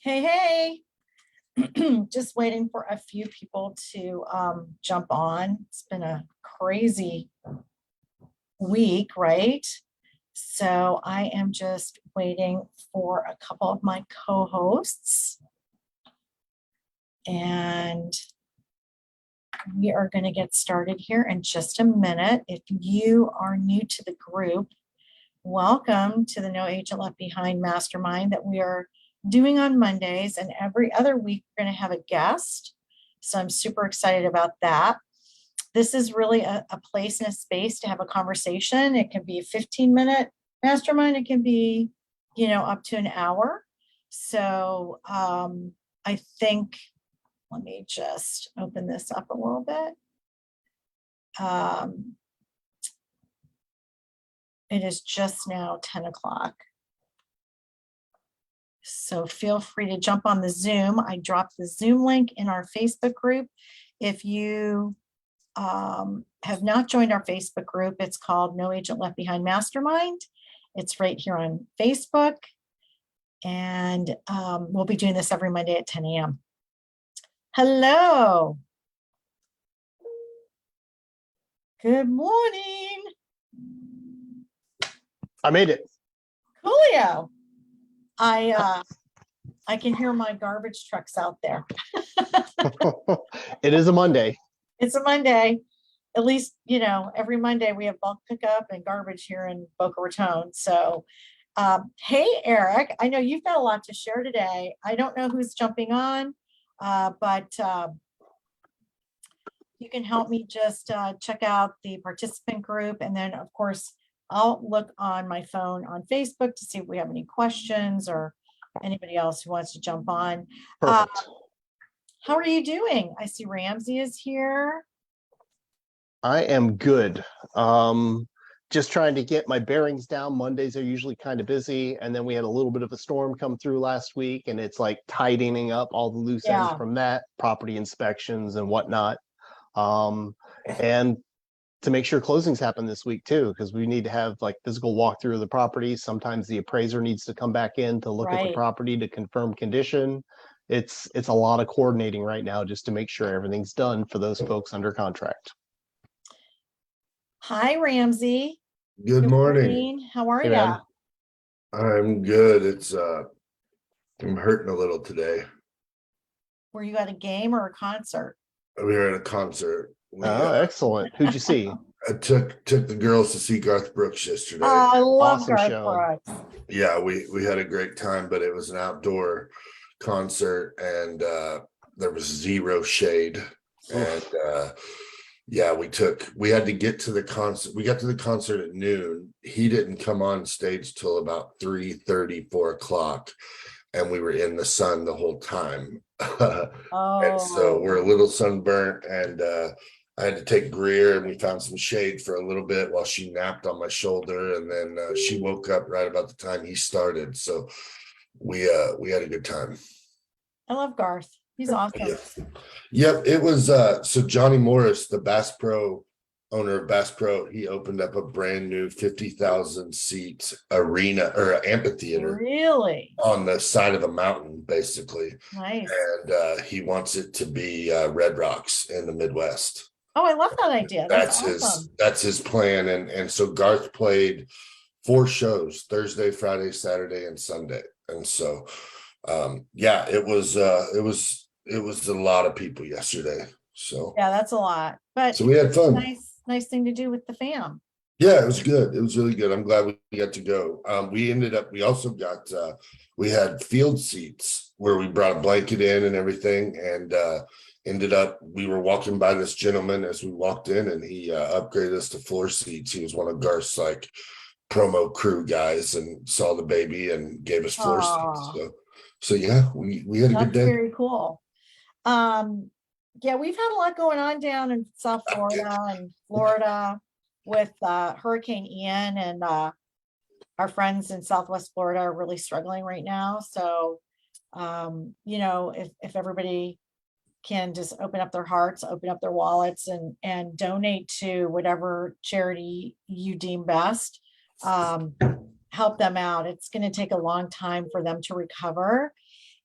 Hey, just waiting for a few people to jump on. It's been a crazy week, right? So I am just waiting for a couple of my co-hosts. And we are going to get started here in just a minute. If you are new to the group, welcome to the No Agent Left Behind Mastermind that we are doing on Mondays, and every other week we're going to have a guest. So I'm super excited about that. This is really a place and a space to have a conversation. It can be a 15-minute mastermind. It can be, up to an hour. So I think, let me just open this up a little bit. It is just now 10 o'clock. So feel free to jump on the Zoom. I dropped the Zoom link in our Facebook group. If you have not joined our Facebook group, it's called No Agent Left Behind Mastermind. It's right here on Facebook. And we'll be doing this every Monday at 10 a.m. Hello. Good morning. I made it. Coolio. I can hear my garbage trucks out there. It is a Monday. It's a Monday. At least, every Monday we have bulk pickup and garbage here in Boca Raton. So, hey, Eric, I know you've got a lot to share today. I don't know who's jumping on, but you can help me just check out the participant group. And then, of course, I'll look on my phone on Facebook to see if we have any questions or anybody else who wants to jump on. Perfect. How are you doing? I see Ramsey is here. I am good. Just trying to get my bearings down. Mondays are usually kind of busy. And then we had a little bit of a storm come through last week, and it's like tightening up all the loose ends from that, property inspections and whatnot. And to make sure closings happen this week too, because we need to have like physical walkthrough of the property. Sometimes the appraiser needs to come back in to look at the property to confirm condition. It's a lot of coordinating right now just to make sure everything's done for those folks under contract. Hi, Ramsey. Good morning. How are Hey, you? man. I'm good. I'm hurting a little today. Were you at a game or a concert? We were at a concert. Excellent. Who'd you see? I took the girls to see Garth Brooks yesterday. Oh, I love Awesome Garth show. Brooks. Yeah, we had a great time, but it was an outdoor concert, and there was zero shade. And yeah, we had to get to the concert. We got to the concert at noon. He didn't come on stage till about 3:30, 4 o'clock, and we were in the sun the whole time. And so we're a little sunburnt, and I had to take Greer, and we found some shade for a little bit while she napped on my shoulder, and then she woke up right about the time he started. So we had a good time. I love Garth. He's awesome. Yep, it was so Johnny Morris, the Bass Pro owner of Bass Pro, he opened up a brand new 50,000 seat arena or amphitheater. Really? On the side of a mountain, basically. Nice. And he wants it to be Red Rocks in the Midwest. Oh, I love that idea. That's awesome. That's his plan. And so Garth played 4 shows: Thursday, Friday, Saturday, and Sunday. And so yeah, it was a lot of people yesterday. So yeah, that's a lot. But so we had fun. Nice thing to do with the fam. Yeah, it was good. It was really good. I'm glad we got to go. We also got we had field seats where we brought a blanket in and everything, and we were walking by this gentleman as we walked in, and he upgraded us to floor seats. He was one of Garth's like promo crew guys and saw the baby and gave us floor seats. So yeah, we had a good day. That's very cool. Yeah, we've had a lot going on down in South Florida and Florida with Hurricane Ian, and our friends in Southwest Florida are really struggling right now. So, if everybody can just open up their hearts, open up their wallets, and donate to whatever charity you deem best, help them out. It's going to take a long time for them to recover.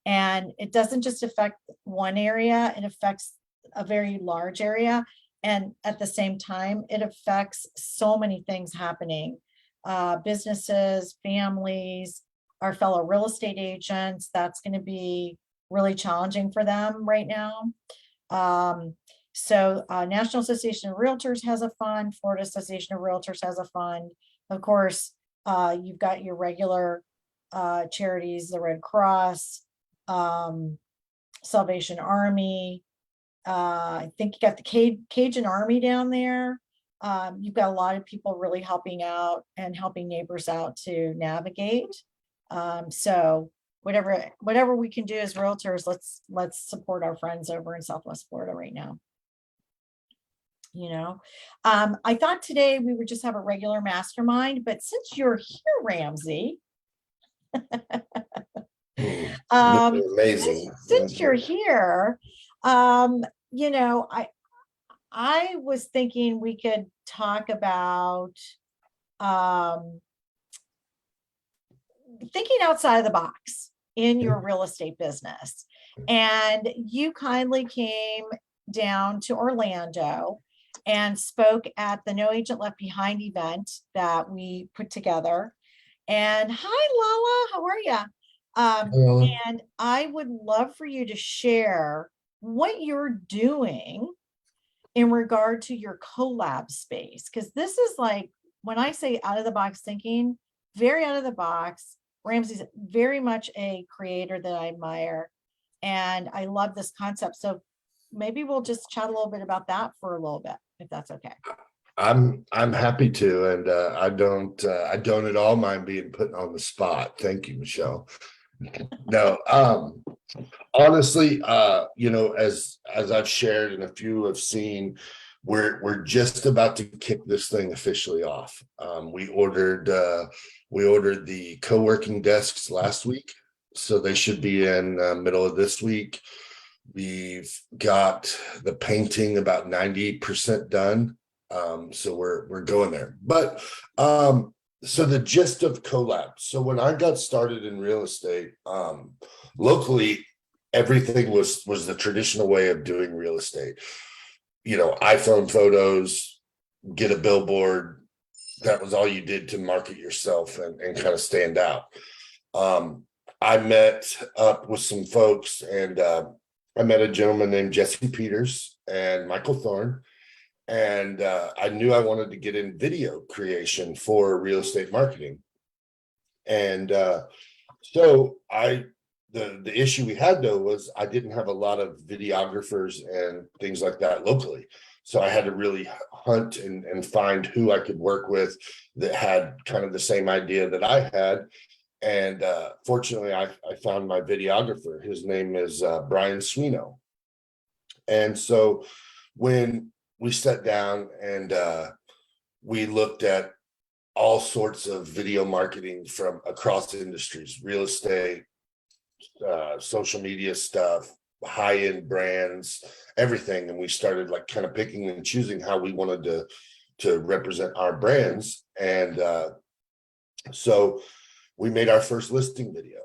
And it doesn't just affect one area, it affects a very large area. And at the same time, it affects so many things happening. Businesses, families, our fellow real estate agents, that's going to be really challenging for them right now. So National Association of Realtors has a fund, Florida Association of Realtors has a fund. Of course, you've got your regular charities, the Red Cross, Salvation Army. I think you got the Cajun Army down there. You've got a lot of people really helping out and helping neighbors out to navigate. So whatever we can do as realtors, let's support our friends over in Southwest Florida right now. You know, I thought today we would just have a regular mastermind, but since you're here, Ramsey, Amazing. since you're here, you know, I was thinking we could talk about thinking outside of the box in your real estate business. And you kindly came down to Orlando and spoke at the No Agent Left Behind event that we put together. And hi, Lala, how are you? And I would love for you to share what you're doing in regard to your collab space, because this is like, when I say out of the box thinking, very out of the box. Ramsey's very much a creator that I admire, and I love this concept. So maybe we'll just chat a little bit about that for a little bit, if that's okay. I'm happy to, and I don't at all mind being put on the spot. Thank you, Michele. No, honestly, you know, as I've shared and a few have seen, we're just about to kick this thing officially off. We ordered the co-working desks last week, so they should be in middle of this week. We've got the painting about 90% done. So we're going there. But so the gist of collab. So when I got started in real estate, locally, everything was the traditional way of doing real estate. You know, iPhone photos, get a billboard. That was all you did to market yourself and kind of stand out. I met up with some folks, and I met a gentleman named Jesse Peters and Michael Thorne. And I knew I wanted to get in video creation for real estate marketing. And so the issue we had though was I didn't have a lot of videographers and things like that locally. So I had to really hunt and find who I could work with that had kind of the same idea that I had. And fortunately, I found my videographer. His name is Brian Swino. And so when we sat down and we looked at all sorts of video marketing from across industries, real estate, social media stuff, high-end brands, everything. And we started like kind of picking and choosing how we wanted to represent our brands. And so we made our first listing video.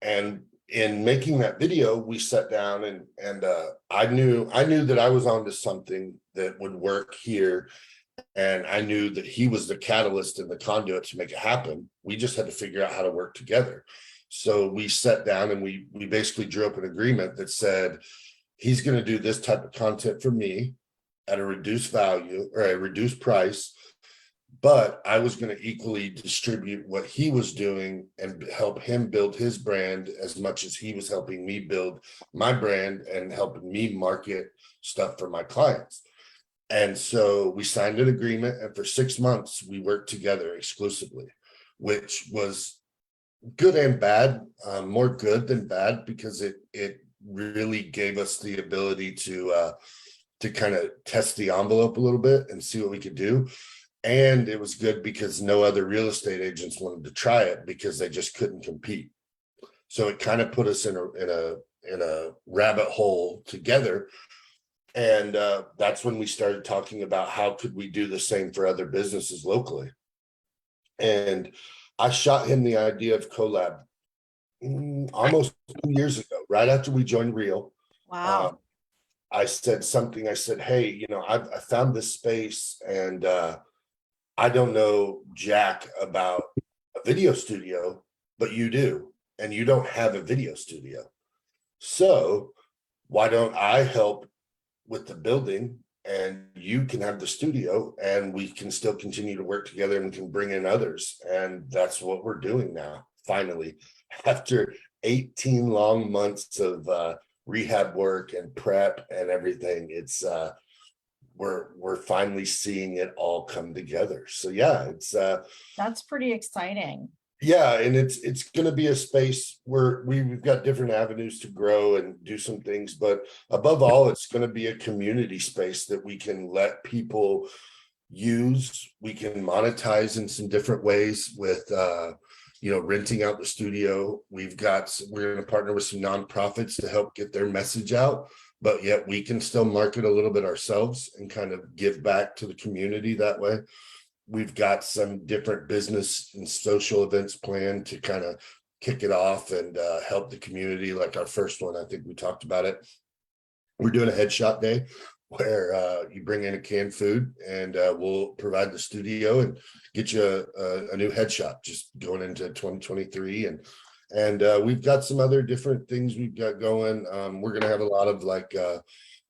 And in making that video, we sat down and I knew that I was onto something that would work here. And I knew that he was the catalyst and the conduit to make it happen. We just had to figure out how to work together. So we sat down and we basically drew up an agreement that said, he's going to do this type of content for me at a reduced value or a reduced price. But I was going to equally distribute what he was doing and help him build his brand as much as he was helping me build my brand and helping me market stuff for my clients. And so we signed an agreement, and for 6 months we worked together exclusively, which was good and bad, more good than bad, because it really gave us the ability to kind of test the envelope a little bit and see what we could do. And it was good because no other real estate agents wanted to try it because they just couldn't compete. So it kind of put us in a rabbit hole together. And that's when we started talking about how could we do the same for other businesses locally. And I shot him the idea of collab almost 2 years ago, right after we joined Real. Wow. I said something. I said, "Hey, I found this space, and I don't know jack about a video studio, but you do, and you don't have a video studio. So why don't I help with the building, and you can have the studio, and we can still continue to work together and can bring in others." And that's what we're doing now. Finally, after 18 long months of rehab work and prep and everything, it's we're finally seeing it all come together. So yeah, it's That's pretty exciting. yeah, and it's going to be a space where we've got different avenues to grow and do some things, but above all, it's going to be a community space that we can let people use. We can monetize in some different ways with renting out the studio. We're going to partner with some nonprofits to help get their message out, but yet we can still market a little bit ourselves and kind of give back to the community that way. We've got some different business and social events planned to kind of kick it off and help the community. Like our first one, I think we talked about it. We're doing a headshot day where you bring in a canned food, and we'll provide the studio and get you a new headshot just going into 2023. And we've got some other different things we've got going. We're going to have a lot of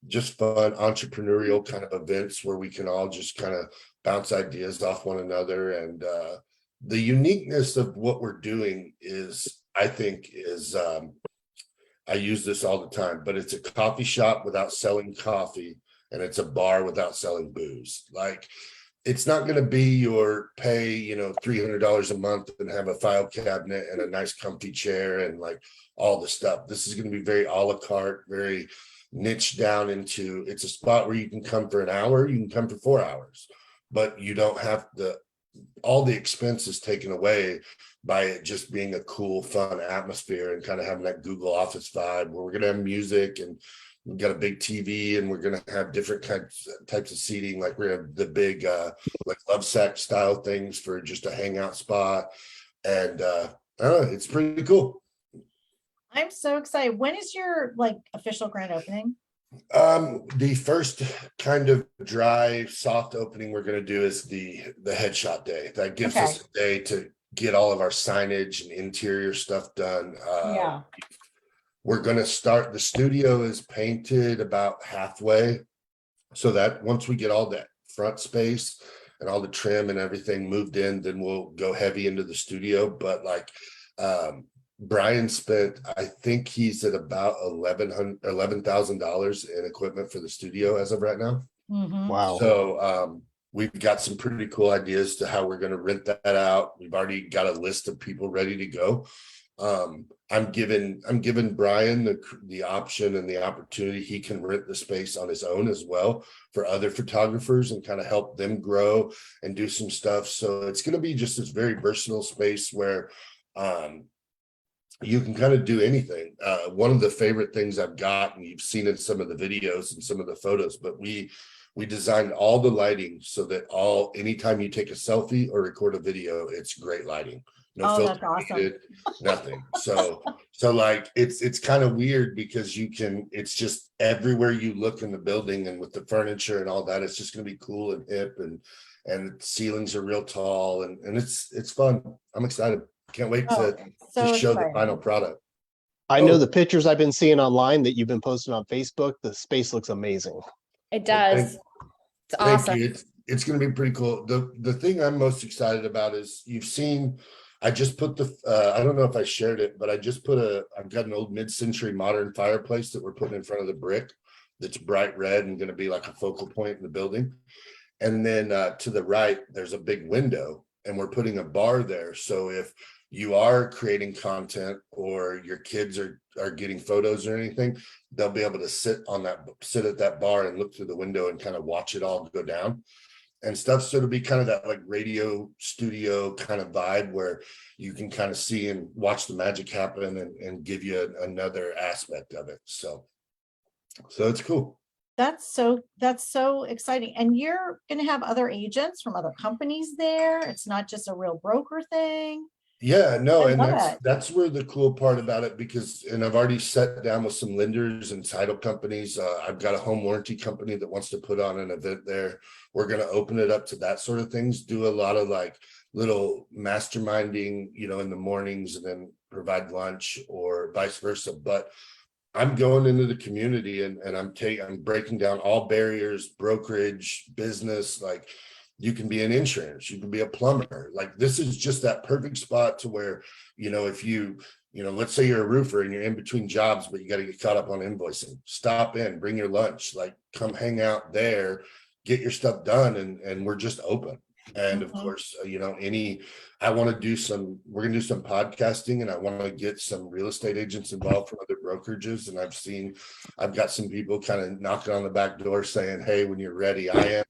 just fun entrepreneurial kind of events where we can all just kind of bounce ideas off one another. And the uniqueness of what we're doing is, I think, I use this all the time, but it's a coffee shop without selling coffee, and it's a bar without selling booze. Like, it's not going to be your pay, $300 a month and have a file cabinet and a nice comfy chair and like all the stuff. This is going to be very a la carte, very niche down into, it's a spot where you can come for an hour, you can come for 4 hours, but you don't have all the expenses taken away by it just being a cool, fun atmosphere and kind of having that Google Office vibe where we're going to have music, and we've got a big TV, and we're going to have different types of seating. Like we're going to have the big, like love sack style things for just a hangout spot. And I don't know, it's pretty cool. I'm so excited. When is your official grand opening? The first kind of dry, soft opening we're going to do is the headshot day. That gives us a day to get all of our signage and interior stuff done. Yeah. We're going to start, the studio is painted about halfway, so that once we get all that front space and all the trim and everything moved in, then we'll go heavy into the studio. But Brian spent, I think he's at about $11,000 in equipment for the studio as of right now. Mm-hmm. Wow. So we've got some pretty cool ideas to how we're going to rent that out. We've already got a list of people ready to go. I'm giving Brian the option and the opportunity. He can rent the space on his own as well for other photographers and kind of help them grow and do some stuff. So it's going to be just this very versatile space where you can kind of do anything. One of the favorite things I've got, and you've seen in some of the videos and some of the photos, but we designed all the lighting so that anytime you take a selfie or record a video, it's great lighting. No filter, that's awesome. needed, nothing. So like it's kind of weird because it's just everywhere you look in the building, and with the furniture and all that, it's just going to be cool and hip, and ceilings are real tall, and it's fun. I'm excited. Can't wait to show the final product. I know the pictures I've been seeing online that you've been posting on Facebook. The space looks amazing. It does. It's awesome. Thank you. It's going to be pretty cool. The thing I'm most excited about is you've seen, I just put I don't know if I shared it, but I've got an old mid-century modern fireplace that we're putting in front of the brick that's bright red and going to be like a focal point in the building. And then to the right, there's a big window, and we're putting a bar there. So if you are creating content or your kids are getting photos or anything, they'll be able to sit at that bar and look through the window and kind of watch it all go down and stuff. So it'll be kind of that like radio studio kind of vibe where you can kind of see and watch the magic happen and give you another aspect of it. So it's cool. That's so exciting. And you're going to have other agents from other companies there. It's not just a real broker thing. Yeah, no, I and love it. that's where the cool part about it, because and I've already sat down with some lenders and title companies. I've got a home warranty company that wants to put on an event there. We're going to open it up to that sort of things, do a lot of like little masterminding, in the mornings, and then provide lunch or vice versa. But I'm going into the community, and I'm breaking down all barriers, brokerage, business. Like, you can be in insurance, you can be a plumber. Like, this is just that perfect spot to where, if let's say you're a roofer and you're in between jobs, but you got to get caught up on invoicing, stop in, bring your lunch, like come hang out there, get your stuff done. And we're just open. And of course, we're going to do some podcasting, and I want to get some real estate agents involved from other brokerages. And I've got some people kind of knocking on the back door saying, hey, when you're ready, I am.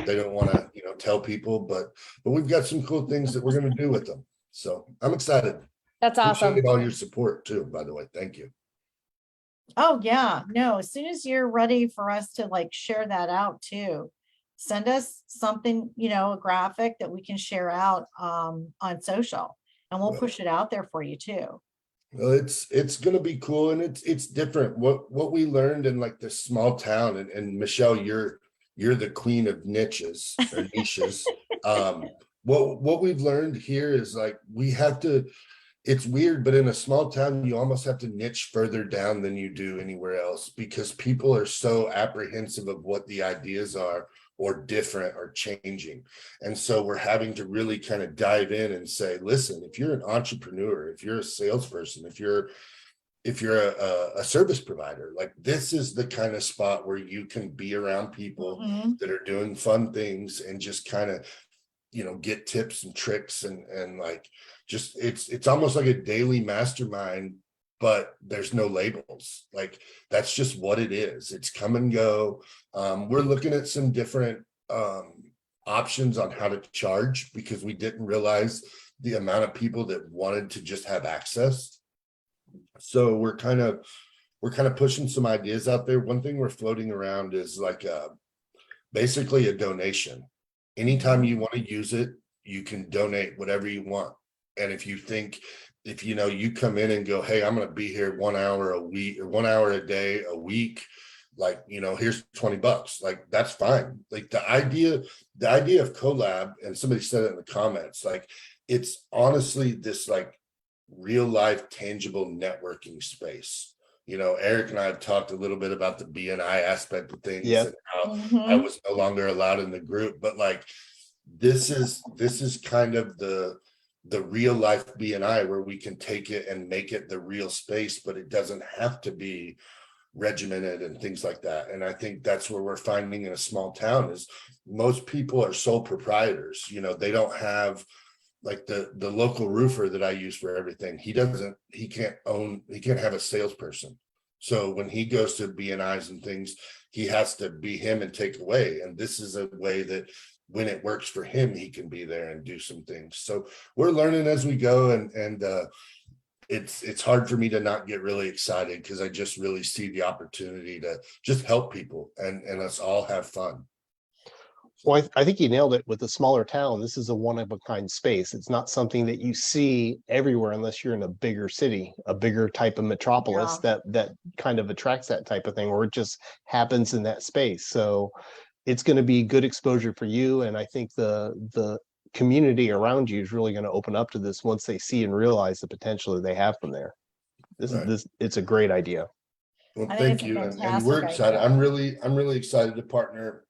They don't want to, tell people, but we've got some cool things that we're going to do with them. So I'm excited. That's awesome. Appreciate all your support too, by the way. Thank you. Oh, yeah. No, as soon as you're ready for us to like share that out too, send us something, a graphic that we can share out on social, and we'll push it out there for you too. Well, it's going to be cool, and it's different. What we learned in like this small town, and Michele, you're the queen of niches or niches. What we've learned here is like we have to. It's weird, but in a small town, you almost have to niche further down than you do anywhere else, because people are so apprehensive of what the ideas are, or different or changing. And so we're having to really kind of dive in and say, listen, if you're an entrepreneur, if you're a salesperson, if you're a service provider, like, this is the kind of spot where you can be around people that are doing fun things, and just kind of, get tips and tricks, and like, just it's almost like a daily mastermind, but there's no labels. Like, that's just what it is. It's come and go. We're looking at some different options on how to charge, because we didn't realize the amount of people that wanted to just have access. So we're kind of pushing some ideas out there. One thing we're floating around is like basically a donation. Anytime you want to use it, you can donate whatever you want. And if you you come in and go, hey, I'm going to be here 1 hour a week, or 1 hour a day, a week, like, here's $20, like, that's fine. Like, the idea of collab, and somebody said it in the comments, like, it's honestly this like real life, tangible networking space. Eric and I have talked a little bit about the BNI aspect of things, and how I was no longer allowed in the group, but like, this is kind of the real life BNI, where we can take it and make it the real space, but it doesn't have to be regimented and things like that. And I think that's where we're finding in a small town is most people are sole proprietors. They don't have like the local roofer that I use for everything. He can't have a salesperson. So when he goes to BNIs and things, he has to be him and take away. And this is a way that when it works for him, he can be there and do some things. So we're learning as we go, and it's hard for me to not get really excited, because I just really see the opportunity to just help people and us all have fun. Well, I think you nailed it. With a smaller town, this is a one-of-a-kind space. It's not something that you see everywhere unless you're in a bigger city, a bigger type of metropolis that kind of attracts that type of thing, or it just happens in that space. So it's going to be good exposure for you. And I think the community around you is really going to open up to this once they see and realize the potential that they have from there. It's a great idea. Well, thank you. And we're excited. I'm really excited to partner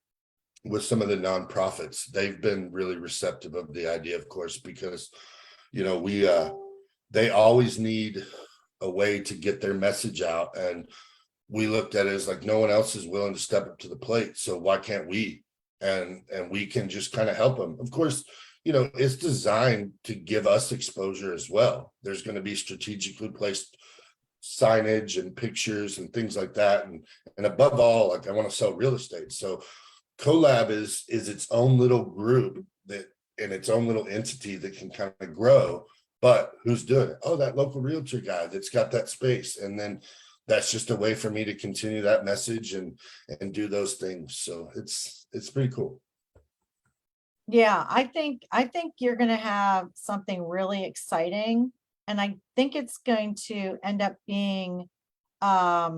with some of the nonprofits. They've been really receptive of the idea, of course, because, they always need a way to get their message out. And we looked at it as like, no one else is willing to step up to the plate. So why can't we? And we can just kind of help them. Of course, it's designed to give us exposure as well. There's going to be strategically placed signage and pictures and things like that. And above all, like, I want to sell real estate. So Collab is its own little group that, and its own little entity that can kind of grow. But who's doing it? Oh, that local realtor guy that's got that space. And then that's just a way for me to continue that message and do those things. So it's pretty cool. Yeah, I think you're gonna have something really exciting. And I think it's going to end up being not,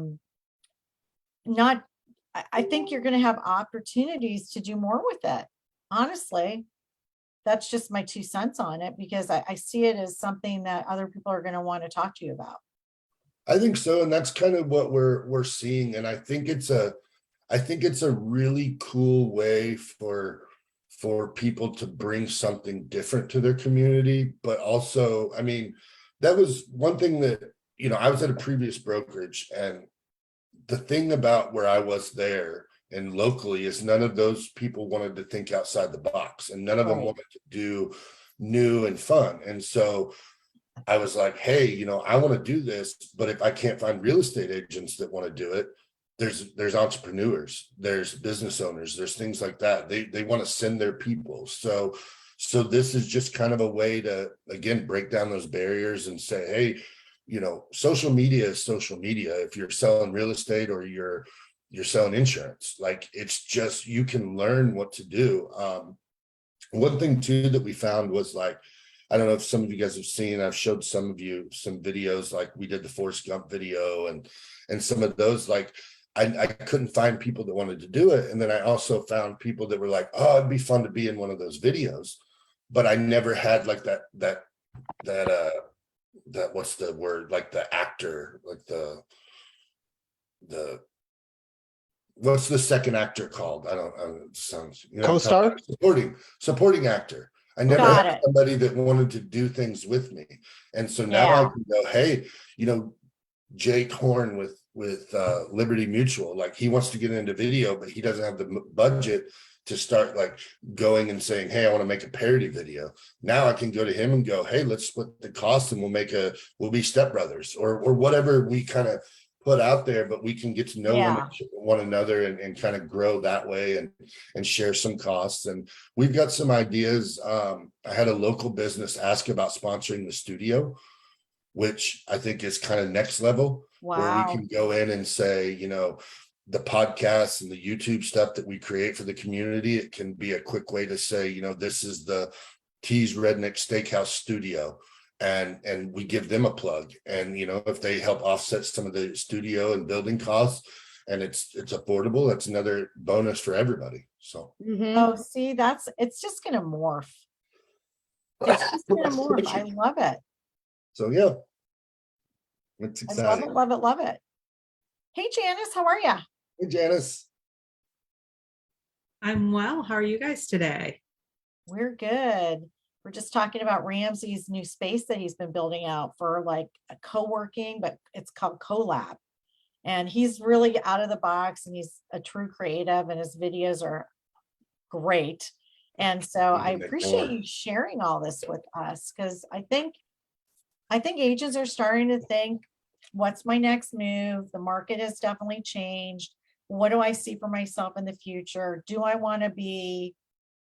I think you're gonna have opportunities to do more with it. Honestly, that's just my 2 cents on it because I see it as something that other people are gonna want to talk to you about. I think so, and that's kind of what we're seeing, and I think it's a really cool way for people to bring something different to their community, but also, I mean, that was one thing that, I was at a previous brokerage, and the thing about where I was there and locally is none of those people wanted to think outside the box, and none of them Right. wanted to do new and fun. And so I was like, hey, I want to do this, but if I can't find real estate agents that want to do it, there's entrepreneurs, there's business owners, there's things like that. They want to send their people. So this is just kind of a way to, again, break down those barriers and say, hey, social media is social media. If you're selling real estate or you're selling insurance, like, it's just, you can learn what to do. One thing too that we found was, like, I don't know if some of you guys have seen, I've showed some of you some videos, like we did the Forrest Gump video and some of those, like, I couldn't find people that wanted to do it. And then I also found people that were like, oh, it'd be fun to be in one of those videos. But I never had like that what's the word, like the actor, like the what's the second actor called? I don't it sounds, Co-star? Supporting actor. I never Got had it. somebody that wanted to do things with me. And so now I Yeah. can go, hey, Jake Horn with Liberty Mutual, like, he wants to get into video, but he doesn't have the budget to start like going and saying, hey, I want to make a parody video. Now I can go to him and go, hey, let's split the cost and we'll be stepbrothers or whatever we kind of put out there, but we can get to know Yeah. one another and kind of grow that way and share some costs. And we've got some ideas. I had a local business ask about sponsoring the studio, which I think is kind of next level, where we Wow. can go in and say, the podcasts and the YouTube stuff that we create for the community, it can be a quick way to say, this is the T's Redneck Steakhouse studio. And we give them a plug. And, if they help offset some of the studio and building costs and it's affordable, that's another bonus for everybody. So. Mhm. Oh, see, it's just gonna morph. It's just gonna morph. I love it. So, yeah. It's I love exciting. it, love it, love it. Hey, Janice, how are you? Hey, Janice. I'm well. How are you guys today? We're good. We're just talking about Ramsey's new space that he's been building out for like a co-working, but it's called Collab. And he's really out of the box and he's a true creative and his videos are great. And so I appreciate you sharing all this with us because I think agents are starting to think, what's my next move? The market has definitely changed. What do I see for myself in the future? Do I want to be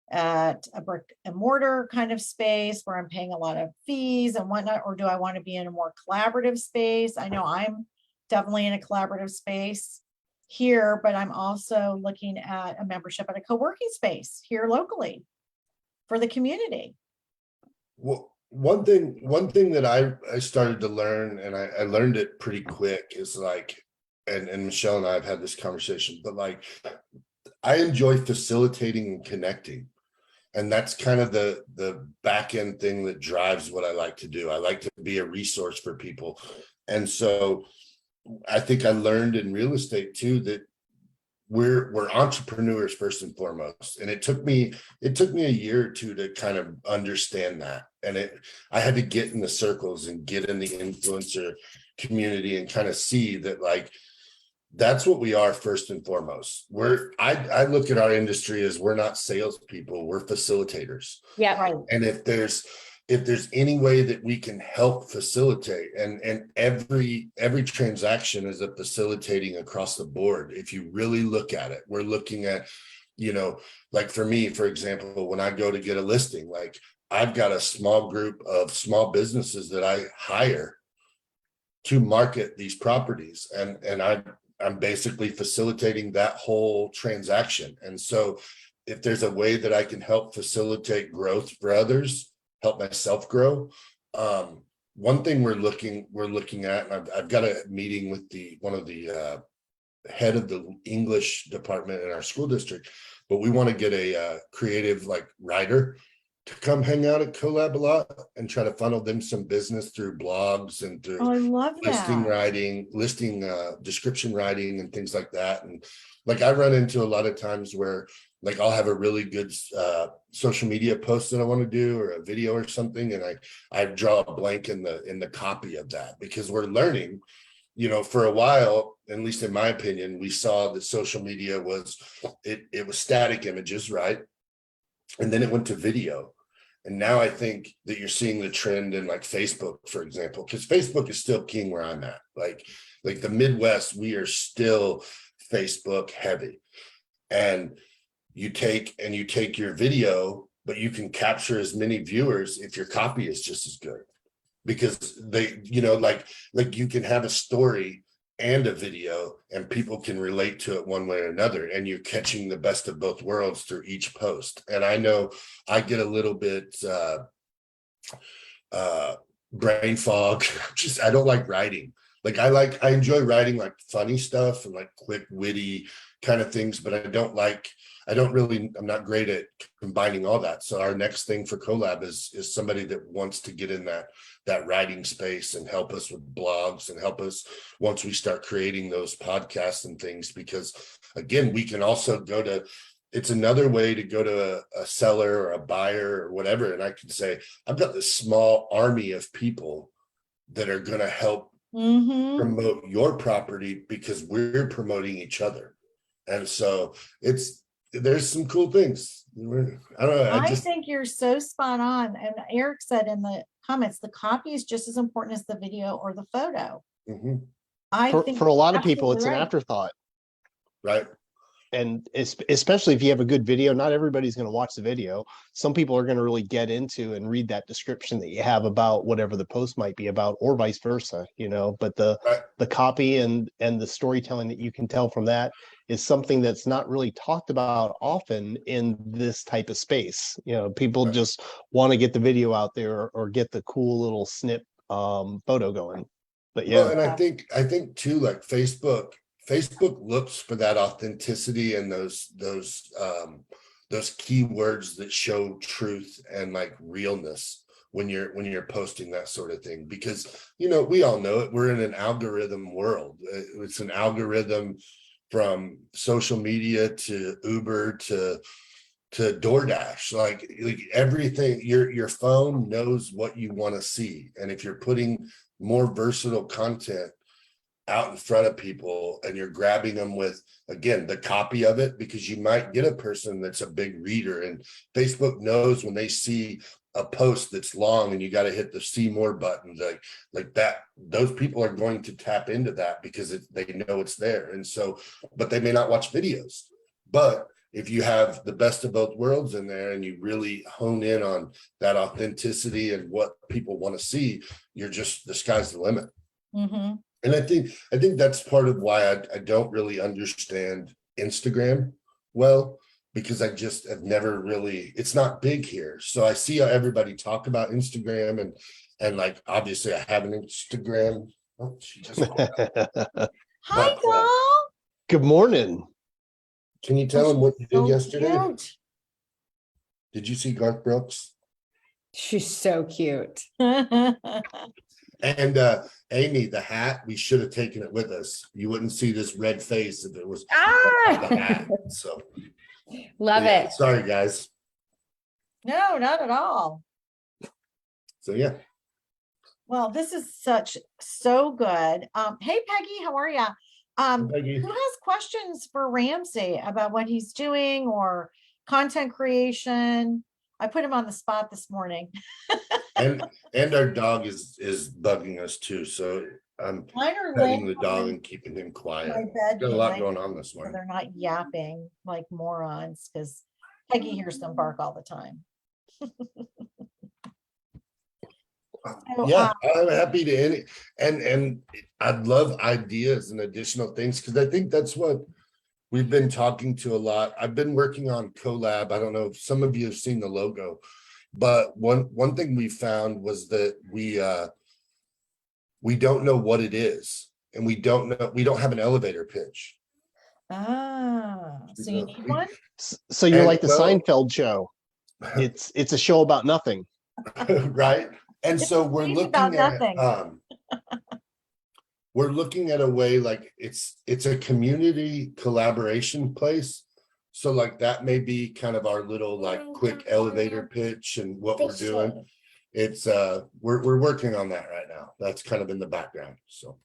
at a brick and mortar kind of space where I'm paying a lot of fees and whatnot, or do I want to be in a more collaborative space? I know I'm definitely in a collaborative space here, but I'm also looking at a membership at a co-working space here locally for the community. Well, one thing that I started to learn, and I learned it pretty quick, is like, and Michele and I have had this conversation, but like, I enjoy facilitating and connecting. And that's kind of the back end thing that drives what I like to do. I like to be a resource for people. And so I think I learned in real estate too, that we're entrepreneurs first and foremost. And it took me a year or two to kind of understand that. And I had to get in the circles and get in the influencer community and kind of see that, like, that's what we are first and foremost. I look at our industry as, we're not salespeople, we're facilitators. Yeah. Right. And if there's any way that we can help facilitate, and every transaction is a facilitating across the board. If you really look at it, we're looking at, like for me, for example, when I go to get a listing, like, I've got a small group of small businesses that I hire to market these properties, and I'm basically facilitating that whole transaction. And so if there's a way that I can help facilitate growth for others, help myself grow. One thing we're looking at, and I've got a meeting with one of the head of the English department in our school district, but we want to get a creative like writer to come hang out at Collab a lot and try to funnel them some business through blogs and through Oh, I love listing that. writing, description writing and things like that. And like I run into a lot of times where like I'll have a really good social media post that I want to do or a video or something, and I draw a blank in the copy of that, because we're learning, you know, for a while, at least in my opinion, we saw that social media was it was static images, right? And then it went to video. And now I think that you're seeing the trend in like Facebook, for example, because Facebook is still king where I'm at. Like the Midwest, we are still Facebook heavy. And you take your video, but you can capture as many viewers if your copy is just as good. Because they, you know, like you can have a story and a video and people can relate to it one way or another, and you're catching the best of both worlds through each post. And I know I get a little bit brain fog. I don't like writing. Like I enjoy writing like funny stuff and like quick witty kind of things, but I'm not great at combining all that. So our next thing for Collab is somebody that wants to get in that writing space and help us with blogs and help us once we start creating those podcasts and things, because again, we can also it's another way to go to a seller or a buyer or whatever. And I can say, I've got this small army of people that are going to help promote your property because we're promoting each other. And so there's some cool things. I don't know. I think you're so spot on. And Eric said in the comments, the copy is just as important as the video or the photo. I think for a lot of people, absolutely it's an right. afterthought. Right. And especially if you have a good video, not everybody's going to watch the video. Some people are going to really get into and read that description that you have about whatever the post might be about, or vice versa, you know, but the copy and the storytelling that you can tell from that is something that's not really talked about often in this type of space. You know, people just want to get the video out there or get the cool little snip photo going. But yeah. Well, and I think too, like Facebook looks for that authenticity and those keywords that show truth and like realness when you're posting that sort of thing, because, you know, we all know it. We're in an algorithm world. It's an algorithm from social media to Uber to DoorDash, like everything. Your phone knows what you want to see. And if you're putting more versatile content out in front of people and you're grabbing them with, again, the copy of it, because you might get a person that's a big reader, and Facebook knows when they see a post that's long and you got to hit the see more button, like that, those people are going to tap into that because they know it's there. And so, but they may not watch videos. But if you have the best of both worlds in there and you really hone in on that authenticity and what people want to see, you're just, the sky's the limit. And I think that's part of why I don't really understand Instagram well, because I just have never really, it's not big here. So I see how everybody talk about Instagram and like, obviously I have an Instagram. Oh, she just Hi, doll. Good morning. Can you tell them what you did yesterday? Cute. Did you see Garth Brooks? She's so cute. And Aimee, the hat, we should have taken it with us. You wouldn't see this red face if it was the hat. So Love it. Sorry, guys. No, not at all. So yeah. Well, this is so good. Hey, Peggy, how are you? Peggy. Who has questions for Ramsey about what he's doing or content creation? I put him on the spot this morning. and our dog is bugging us too. So I'm petting the dog and keeping him quiet. Got a lot going on this morning. So they're not yapping like morons, because Peggy hears them bark all the time. Yeah, I'm happy to and I'd love ideas and additional things, because I think that's what We've been talking to a lot. I've been working on collab. I don't know if some of you have seen the logo, but one thing we found was that we don't know what it is, and we don't have an elevator pitch. So you need one? So you're And like the well- Seinfeld show. It's a show about nothing. Right? And It's so we're really about looking at nothing. we're looking at a way like it's a community collaboration place. So like that may be kind of our little like quick elevator pitch and what we're doing. It's we're working on that right now. That's kind of in the background. So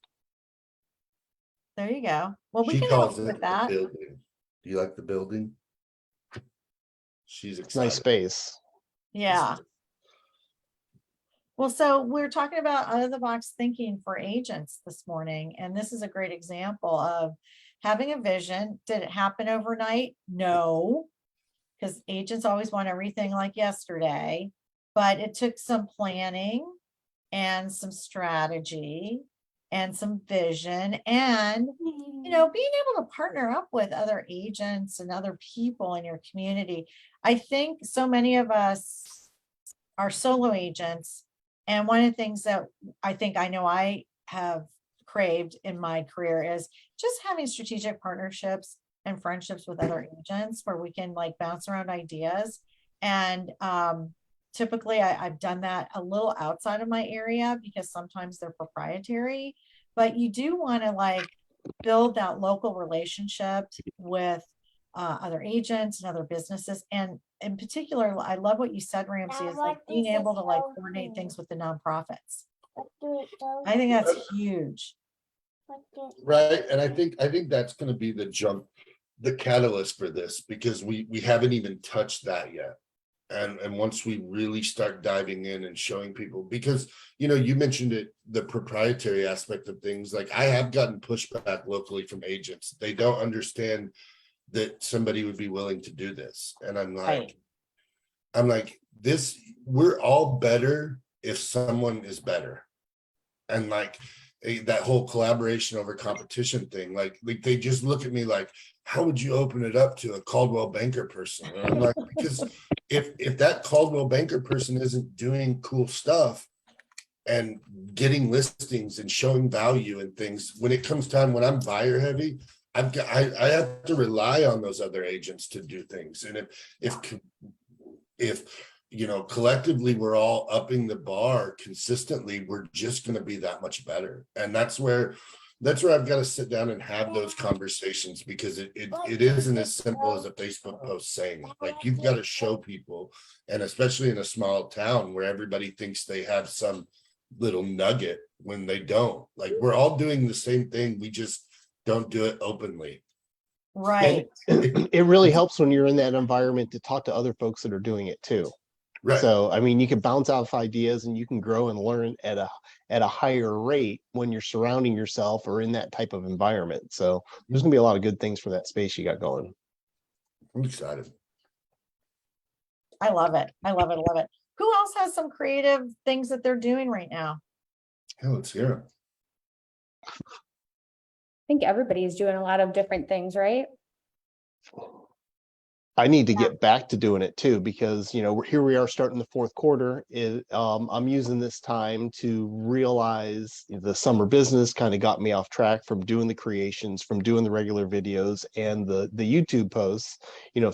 There you go. Well, we she can calls help it with the that. building. Do you like the building? She's excited. Nice space. Yeah. Well, so we're talking about out of the box thinking for agents this morning, and this is a great example of having a vision. Did it happen overnight? No, because agents always want everything like yesterday, but it took some planning and some strategy and some vision and, you know, being able to partner up with other agents and other people in your community. I think so many of us are solo agents. And one of the things that I think I know I have craved in my career is just having strategic partnerships and friendships with other agents where we can like bounce around ideas. And typically I've done that a little outside of my area because sometimes they're proprietary, but you do want to like build that local relationship with other agents and other businesses. And in particular, I love what you said, Ramsey, is like being able to like coordinate things with the nonprofits. I think that's huge. Right. And I think that's going to be the catalyst for this, because we haven't even touched that yet. And once we really start diving in and showing people, because, you know, you mentioned it, the proprietary aspect of things, like I have gotten pushback locally from agents. They don't understand that somebody would be willing to do this. And I'm like, this, we're all better if someone is better. And like that whole collaboration over competition thing, like they just look at me like, how would you open it up to a Caldwell Banker person? And I'm like, because if that Caldwell Banker person isn't doing cool stuff and getting listings and showing value and things, when it comes time when I'm buyer heavy, I have to rely on those other agents to do things. And if you know, collectively we're all upping the bar consistently, we're just going to be that much better. And that's where I've got to sit down and have those conversations, because it isn't as simple as a Facebook post saying it. Like you've got to show people, and especially in a small town where everybody thinks they have some little nugget when they don't. Like we're all doing the same thing, we just don't do it openly. Right. It really helps when you're in that environment to talk to other folks that are doing it too. Right. So, I mean, you can bounce off ideas and you can grow and learn at a higher rate when you're surrounding yourself or in that type of environment. So there's gonna be a lot of good things for that space you got going. I'm excited. I love it. I love it. I love it. Who else has some creative things that they're doing right now? Yeah, let's hear it. I think everybody's doing a lot of different things, right? I need to get back to doing it too, because, you know, here we are starting the fourth quarter. I'm using this time to realize the summer business kind of got me off track from doing the creations, from doing the regular videos and the YouTube posts. You know,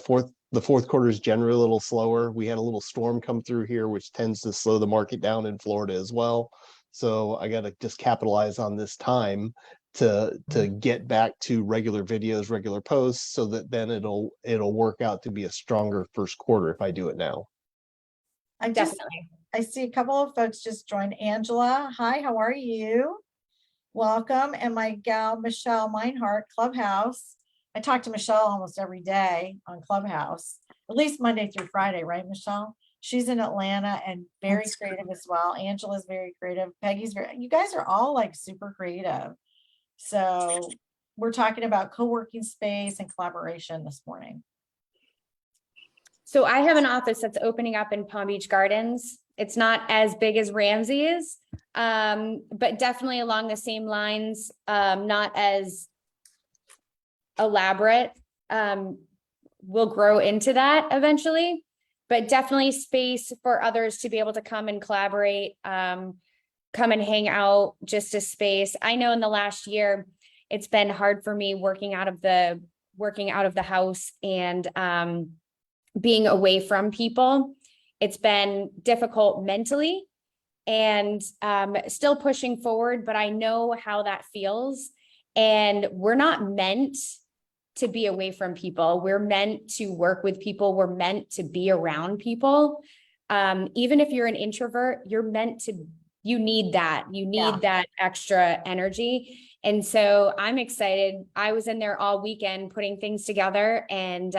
the fourth quarter is generally a little slower. We had a little storm come through here, which tends to slow the market down in Florida as well. So I got to just capitalize on this time to get back to regular videos, regular posts, so that then it'll work out to be a stronger first quarter if I do it now. Definitely. I see a couple of folks just joined. Angela, hi, how are you? Welcome. And my gal, Michele Meinhardt, Clubhouse. I talk to Michele almost every day on Clubhouse, at least Monday through Friday, right, Michele? She's in Atlanta and very creative as well. Angela's very creative. Peggy's you guys are all like super creative. So we're talking about co-working space and collaboration this morning. So I have an office that's opening up in Palm Beach Gardens. It's not as big as Ramsey's, but definitely along the same lines, not as elaborate. We'll grow into that eventually, but definitely space for others to be able to come and collaborate, come and hang out, just a space. I know in the last year, it's been hard for me working out of the house and being away from people. It's been difficult mentally and still pushing forward, but I know how that feels. And we're not meant to be away from people. We're meant to work with people. We're meant to be around people. Even if you're an introvert, you're meant to, you need that. You need that extra energy. And so I'm excited. I was in there all weekend putting things together, and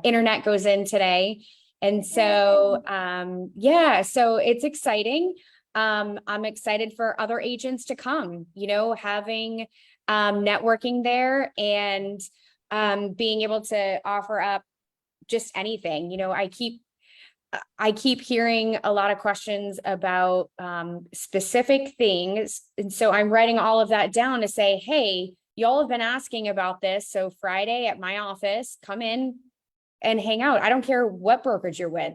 internet goes in today. And so, so it's exciting. I'm excited for other agents to come, having networking there and being able to offer up just anything. I keep hearing a lot of questions about specific things. And so I'm writing all of that down to say, hey, y'all have been asking about this. So Friday at my office, come in and hang out. I don't care what brokerage you're with.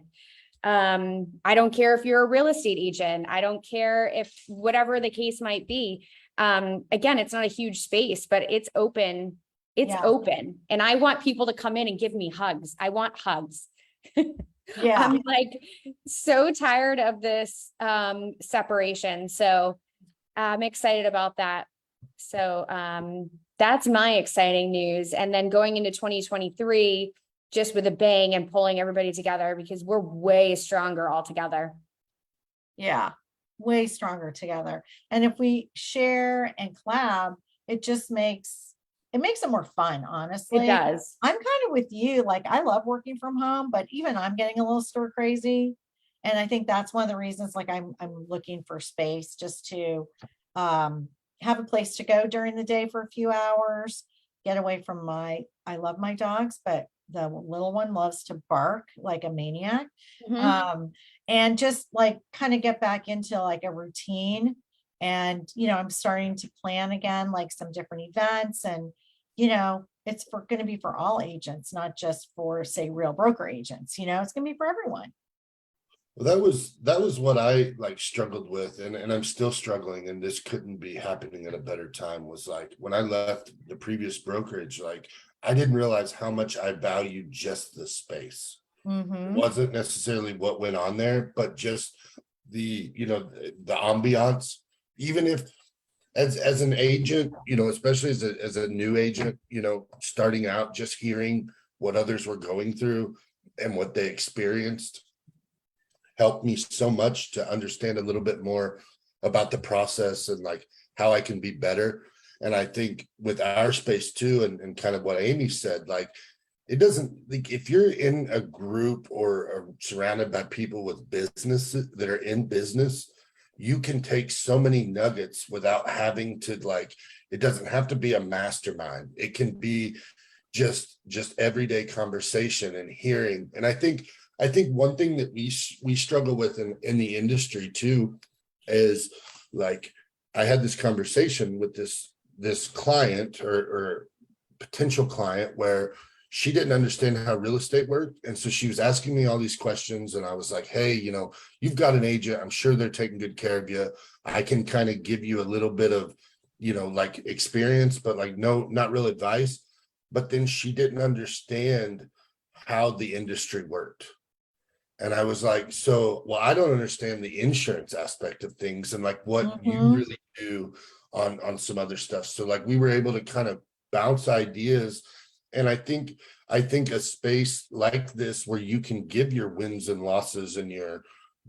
I don't care if you're a real estate agent. I don't care if whatever the case might be. Again, it's not a huge space, but it's open. It's open. And I want people to come in and give me hugs. I want hugs. Yeah. I'm like so tired of this separation. So I'm excited about that. So that's my exciting news. And then going into 2023, just with a bang and pulling everybody together, because we're way stronger all together. Yeah, way stronger together. And if we share and collab, it just makes it more fun, honestly. It does. I'm kind of with you. Like, I love working from home, but even I'm getting a little stir crazy. And I think that's one of the reasons, like, I'm looking for space just to have a place to go during the day for a few hours, get away from I love my dogs, but the little one loves to bark like a maniac. And just like kind of get back into like a routine. And, I'm starting to plan again, like some different events, and, it's going to be for all agents, not just for, say, real broker agents, it's going to be for everyone. Well, that was what I struggled with, and I'm still struggling, and this couldn't be happening at a better time. Was like when I left the previous brokerage, I didn't realize how much I valued just the space. It wasn't necessarily what went on there, but just the ambiance. Even if as an agent, especially as a new agent, starting out, just hearing what others were going through and what they experienced helped me so much to understand a little bit more about the process and how I can be better. And I think with our space too, and kind of what Aimee said, it doesn't, if you're in a group or surrounded by people with businesses that are in business, you can take so many nuggets without having to it doesn't have to be a mastermind. It can be just everyday conversation and hearing. And I think one thing that we struggle with in the industry too is I had this conversation with this client or potential client where she didn't understand how real estate worked. And so she was asking me all these questions, and I was like, hey, you've got an agent. I'm sure they're taking good care of you. I can kind of give you a little bit of, experience, but no, not real advice. But then she didn't understand how the industry worked. And I was like, I don't understand the insurance aspect of things and what you really do on some other stuff. So we were able to kind of bounce ideas. And I think a space like this where you can give your wins and losses and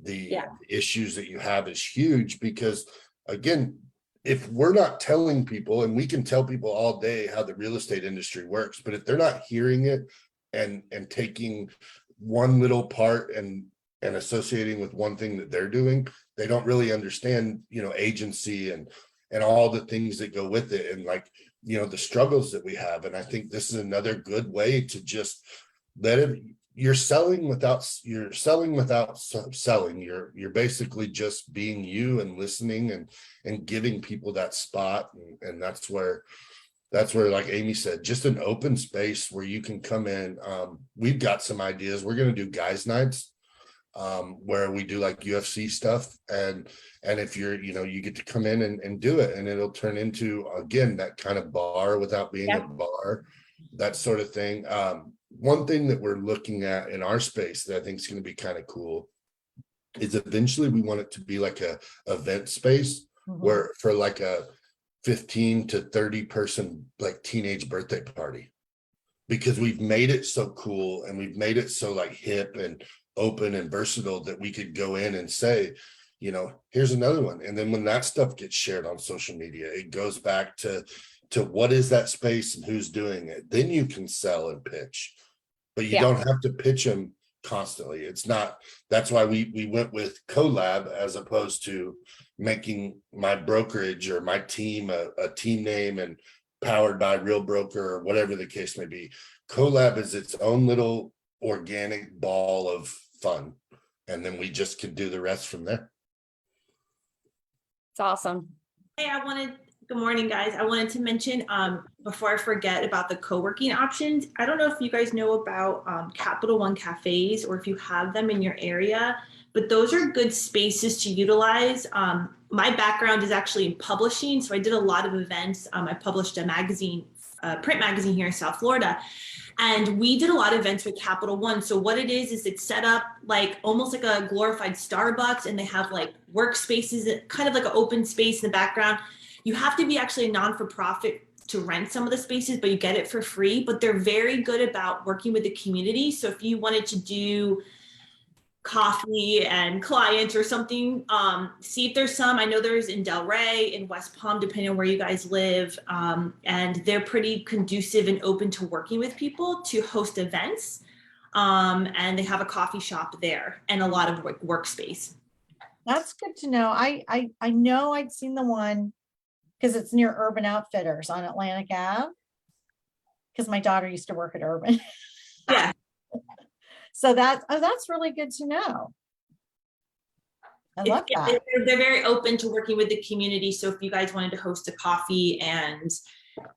the issues that you have is huge, because again, if we're not telling people, and we can tell people all day how the real estate industry works, but if they're not hearing it and taking one little part and associating with one thing that they're doing, they don't really understand, agency and all the things that go with it, and the struggles that we have. And I think this is another good way to just let it, you're selling without selling. You're basically just being you and listening and giving people that spot. And that's where That's where, like Aimee said, just an open space where you can come in. We've got some ideas. We're going to do guys nights, where we do like UFC stuff. And if you're, you get to come in and do it, and it'll turn into, again, that kind of bar without being a bar, that sort of thing. One thing that we're looking at in our space that I think is going to be kind of cool is eventually we want it to be like a event space where for like a 15 to 30 person like teenage birthday party, because we've made it so cool and we've made it so like hip and open and versatile that we could go in and say, here's another one. And then when that stuff gets shared on social media, it goes back to what is that space and who's doing it. Then you can sell and pitch, but you don't have to pitch them constantly. It's not, that's why we went with collab as opposed to making my brokerage or my team a team name and powered by Real Broker or whatever the case may be. Collab is its own little organic ball of fun, and then we just can do the rest from there. It's awesome. Hey, good morning, guys. I wanted to mention, before I forget, about the co-working options. I don't know if you guys know about Capital One cafes or if you have them in your area, but those are good spaces to utilize. My background is actually in publishing, so I did a lot of events. I published a magazine, print magazine here in South Florida, and we did a lot of events with Capital One. So what it is it's set up like almost like a glorified Starbucks, and they have like workspaces, kind of like an open space in the background. You have to be actually a non-for-profit to rent some of the spaces, but you get it for free. But they're very good about working with the community. So if you wanted to do coffee and clients or something, see if there's some. I know there's in Delray, in West Palm, depending on where you guys live, and they're pretty conducive and open to working with people to host events, and they have a coffee shop there and a lot of workspace. That's good to know. I know I'd seen the one because it's near Urban Outfitters on Atlantic Ave, because my daughter used to work at Urban. Yeah. So that's really good to know. I love that. They're very open to working with the community. So if you guys wanted to host a coffee and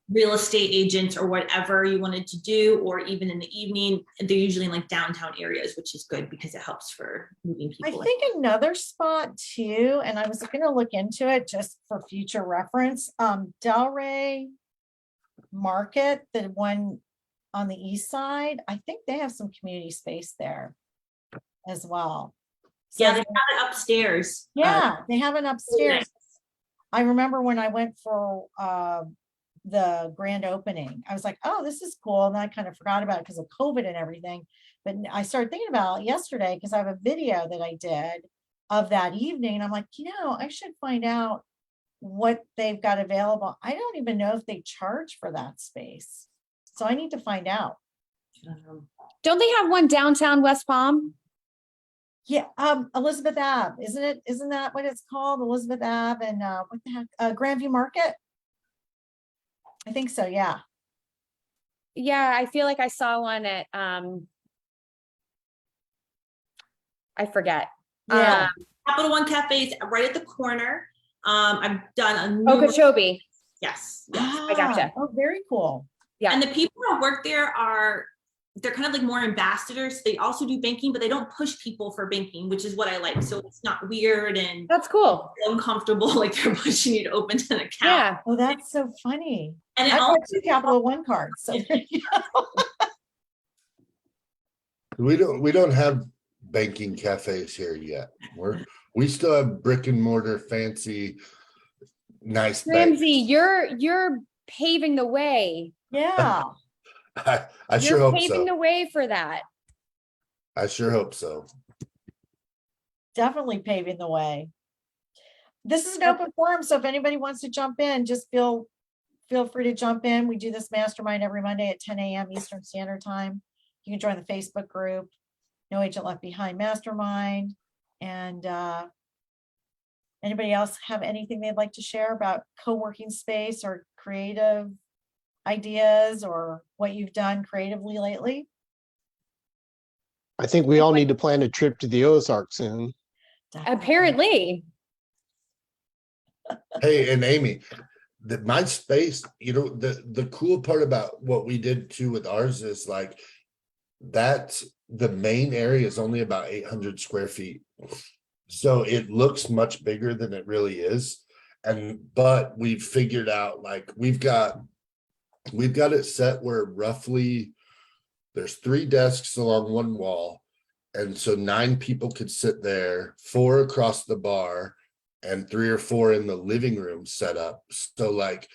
real estate agents or whatever you wanted to do, or even in the evening, they're usually in like downtown areas, which is good because it helps for moving people. I think another spot too, and I was going to look into it just for future reference, Delray Market, the one on the east side, I think they have some community space there as well. So Yeah, they have it upstairs. Yeah, they have it upstairs. I remember when I went for the grand opening, I was like, oh, this is cool. And then I kind of forgot about it because of COVID and everything. But I started thinking about it yesterday because I have a video that I did of that evening. And I'm like, I should find out what they've got available. I don't even know if they charge for that space. So I need to find out. Don't they have one downtown West Palm? Yeah, Elizabeth Ave, isn't it? Isn't that what it's called? Elizabeth Ave and what the heck? Grandview Market? I think so, yeah. Yeah, I feel like I saw one at I forget. Yeah. Capital One Cafe is right at the corner. I've done a Okeechobee. Yes. I gotcha. Oh, very cool. Yeah. And the people who work there they're kind of like more ambassadors. They also do banking, but they don't push people for banking, which is what I like. So it's not weird and That's cool. uncomfortable, like they're pushing you to open an account. Yeah. Oh, that's so funny. And it I've also, got 2 Capital One cards. So there you go. We don't have banking cafes here yet. We still have brick and mortar, fancy, nice banks. Ramsey, you're paving the way. Yeah. I sure You're hope paving so. the way for that. I sure hope so. Definitely paving the way. This is an open forum, so if anybody wants to jump in, just feel free to jump in. We do this mastermind every Monday at 10 a.m. Eastern Standard Time. You can join the Facebook group, No Agent Left Behind Mastermind. And anybody else have anything they'd like to share about co-working space or creative ideas or what you've done creatively lately? I think we all need to plan a trip to the Ozarks soon. Definitely. Apparently. Hey, and Aimee, my space, the cool part about what we did too with ours is like that the main area is only about 800 square feet. So it looks much bigger than it really is. But we've figured out like we've got it set where roughly there's 3 desks along one wall. And so 9 people could sit there, 4 across the bar, and 3 or 4 in the living room set up. So like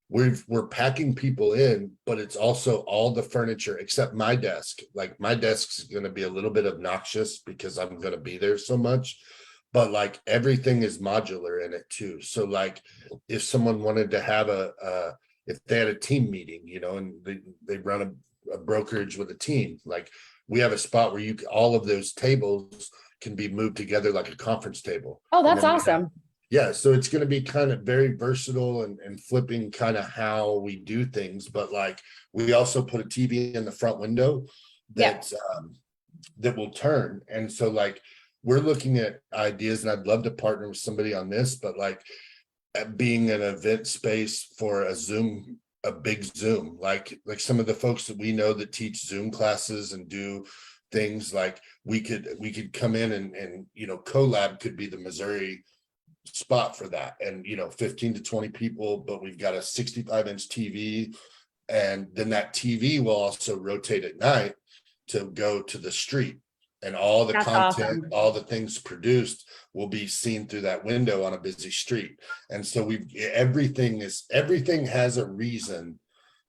we're packing people in, but it's also all the furniture except my desk. Like my desk is going to be a little bit obnoxious because I'm going to be there so much, but like everything is modular in it too. So like if someone wanted to have if they had a team meeting, and they run a brokerage with a team, like we have a spot where all of those tables can be moved together like a conference table. Oh, that's awesome. Yeah, so it's going to be kind of very versatile and flipping kind of how we do things. But like we also put a TV in the front window that will turn. And so like we're looking at ideas, and I'd love to partner with somebody on this, but like being an event space for a big Zoom, like some of the folks that we know that teach Zoom classes and do things, like we could come in and CoLab could be the Missouri spot for that, and 15 to 20 people, but we've got a 65-inch TV, and then that TV will also rotate at night to go to the street, and all the That's content, awesome. all the things produced will be seen through that window on a busy street. And so everything has a reason,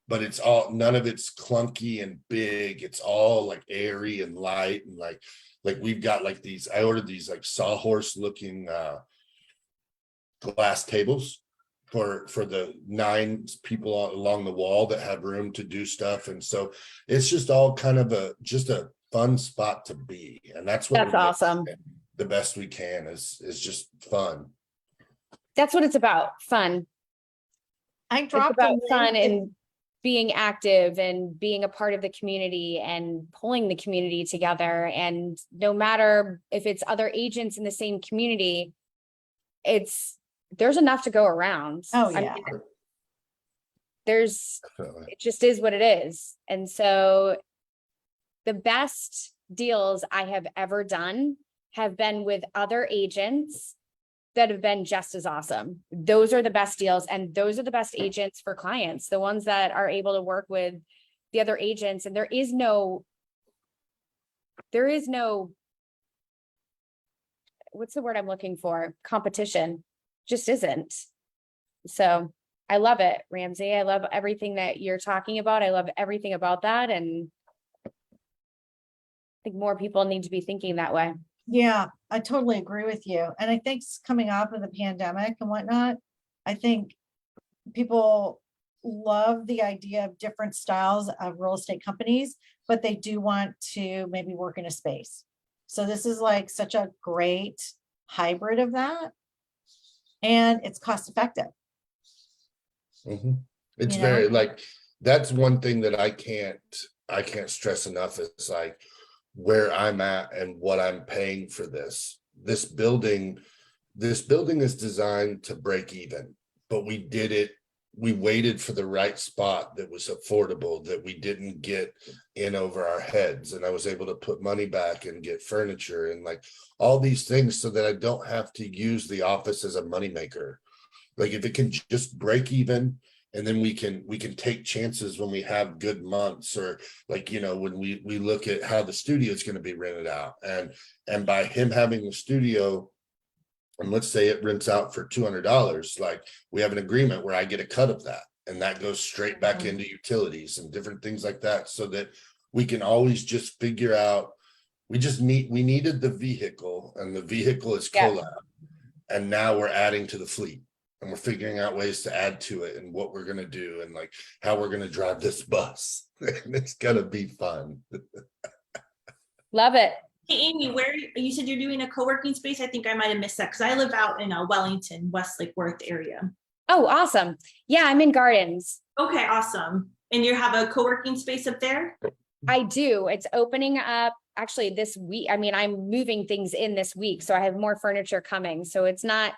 but none of it's clunky and big. It's all like airy and light, and like we've got like these, I ordered these like sawhorse looking glass tables for the 9 people along the wall that have room to do stuff. And so it's just all kind of just a fun spot to be. And that's what That's awesome. The best we can is just fun. That's what it's about. Fun. I It's dropped about a fun link and being active and being a part of the community and pulling the community together. And no matter if it's other agents in the same community, there's enough to go around. Oh, I yeah. mean, Definitely. it just is what it is. And so the best deals I have ever done have been with other agents that have been just as awesome. Those are the best deals, and those are the best agents for clients, the ones that are able to work with the other agents. And there is no, what's the word I'm looking for? Competition. Just isn't. So I love it, Ramsey. I love everything that you're talking about. I love everything about that. And I think more people need to be thinking that way. Yeah, I totally agree with you. And I think coming off of the pandemic and whatnot, I think people love the idea of different styles of real estate companies, but they do want to maybe work in a space. So this is like such a great hybrid of that. And it's cost effective. Mhm. It's You know? very like, that's one thing that I can't stress enough is like where I'm at and what I'm paying for this building is designed to break even, but we waited for the right spot that was affordable, that we didn't get in over our heads. And I was able to put money back and get furniture and like all these things so that I don't have to use the office as a moneymaker. Like if it can just break even, and then we can take chances when we have good months, or like, when we look at how the studio is going to be rented out, and by him having the studio, and let's say it rents out for $200, like we have an agreement where I get a cut of that, and that goes straight back into utilities and different things like that, so that we can always just figure out, we needed the vehicle, and the vehicle is CoLab, and now we're adding to the fleet. And we're figuring out ways to add to it and what we're going to do and like how we're going to drive this bus. And it's going to be fun. Love it. Hey, Aimee, where you said you're doing a co-working space? I think I might have missed that because I live out in Wellington, West Lake Worth area. Oh, awesome. Yeah, I'm in Gardens. Okay, awesome. And you have a co-working space up there? I do. It's opening up actually this week. I mean, I'm moving things in this week, so I have more furniture coming. So it's not,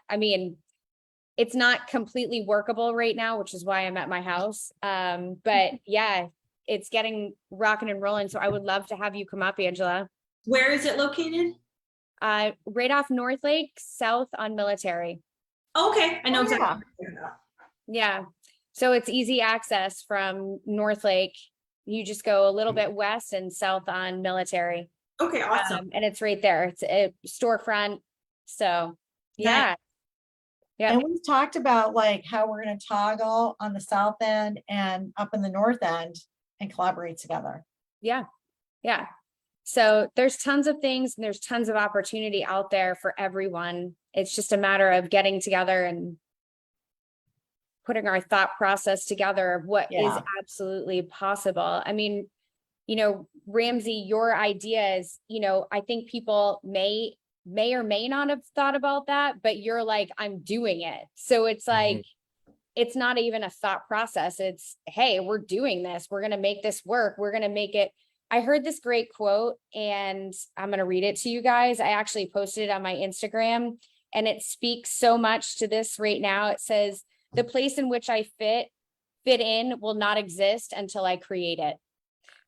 it's not completely workable right now, which is why I'm at my house. But yeah, it's getting rocking and rolling. So I would love to have you come up, Angela. Where is it located? Right off North Lake, south on Military. Okay, I know Oh, exactly. yeah. what you're talking about. Yeah. So it's easy access from North Lake. You just go a little bit west and south on Military. Okay, awesome. And it's right there. It's a storefront. So yeah. Yeah. And we've talked about like how we're gonna toggle on the south end and up in the north end and collaborate together. Yeah. Yeah. So there's tons of things and there's tons of opportunity out there for everyone. It's just a matter of getting together and putting our thought process together of what is Yeah. absolutely possible. I mean, you know, Ramsey, your ideas, you know, I think people may or may not have thought about that, but you're like, I'm doing it. So it's like, it's not even a thought process. It's, hey, we're doing this. We're going to make this work. We're going to make it. I heard this great quote and I'm going to read it to you guys. I actually posted it on my Instagram and it speaks so much to this right now. It says, the place in which I fit in will not exist until I create it.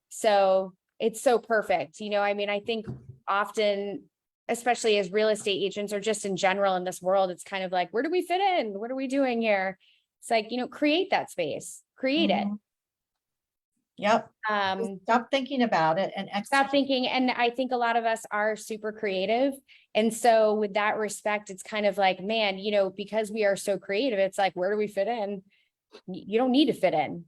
So it's so perfect. You know, I mean, I think often, especially as real estate agents or just in general in this world, it's kind of like, where do we fit in? What are we doing here? It's like, you know, create that space, create Mhm. Yep. it. Stop thinking about it and Stop execute. thinking. And I think a lot of us are super creative. And so with that respect, it's kind of like, man, you know, because we are so creative, it's like, where do we fit in? You don't need to fit in.